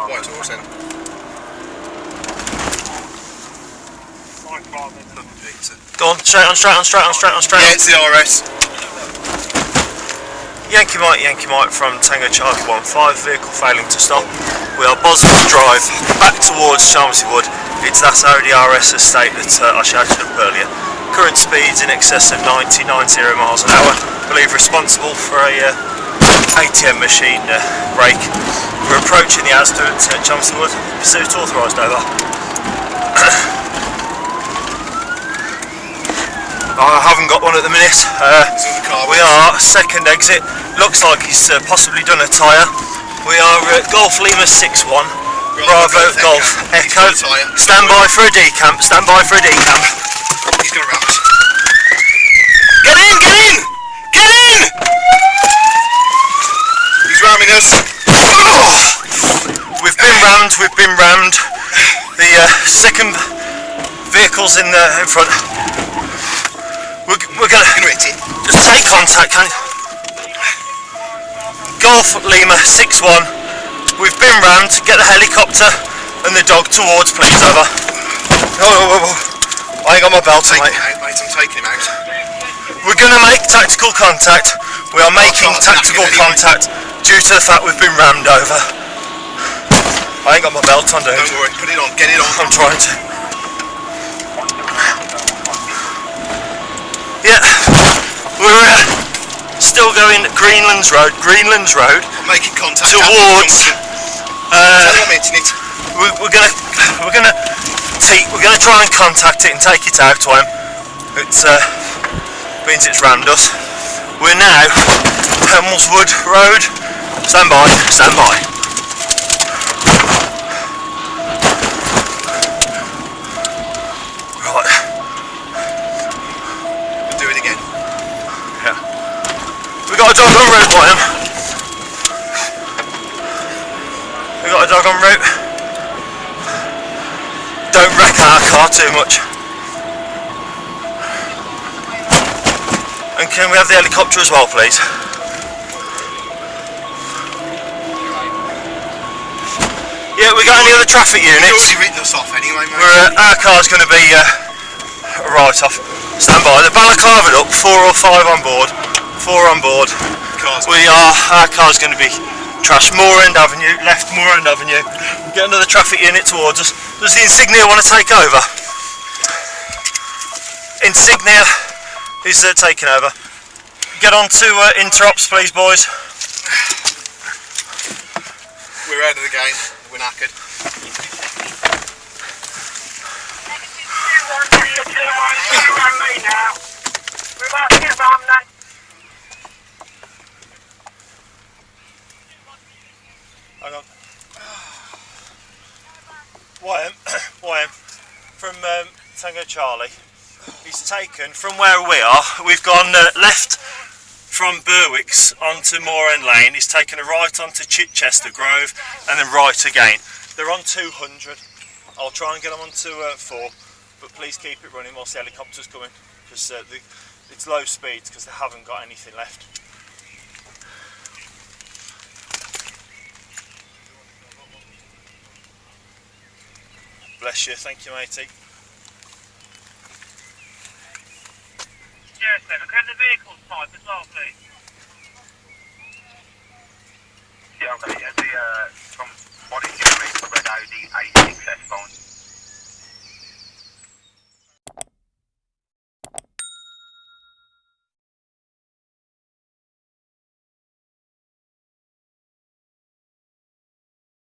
White horse then. Go on, straight on. Yeah, it's the RS. Yankee Mike from Tango Charlie 15, vehicle failing to stop. We are Boswell Drive, back towards Chelmsford Wood. It's that Audi RS estate that I shouted up earlier. Current speeds in excess of 90 miles an hour. I believe responsible for a ATM machine brake. We're approaching the Asda at Chelmsford Wood. Pursuit authorised, over. I haven't got one at the minute. We are second exit. Looks like he's possibly done a tyre. We are at Golf Lima 61, Bravo Golf Echo. Stand by for a decamp. He's going to ram us. Get in! He's ramming us. We've been rammed. The second vehicle's in front. We're gonna just take contact, can you? Golf Lima 61. We've been rammed. Get the helicopter and the dog towards, please, over. Oh. I ain't got my belt on, mate. I'm taking him out. We're gonna make tactical contact. We are making tactical contact due to the fact we've been rammed over. I ain't got my belt on, dude. Don't worry, put it on, get it on. I'm trying to. Yeah, we're still going Greenlands Road. I'm making contact towards. We're gonna try and contact it and take it out to him. It means it's rammed us. We're now Hemelswood Road. Stand by. We got a dog en route, William. We got a dog en route. Don't wreck our car too much. And can we have the helicopter as well, please? Yeah, we got any other traffic units? You've already written us off anyway, mate. Our car's going to be a write-off. Stand by. The balaclava up, 4 or 5 on board. 4 on board. Our car's going to be trashed. Moorend Avenue, left Moorend Avenue. Get another traffic unit towards us. Does the Insignia want to take over? Insignia is taking over. Get on to interrupts, please, boys. We're out of the game. We're knackered. Hang on. YM from Tango Charlie. He's taken from where we are. We've gone left from Berwick's onto Moorend Lane. He's taken a right onto Chichester Grove and then right again. They're on 200. I'll try and get them onto 4, but please keep it running whilst the helicopter's coming, because it's low speeds because they haven't got anything left. Bless you, thank you, matey. Yes, then, can the vehicle type as well, please?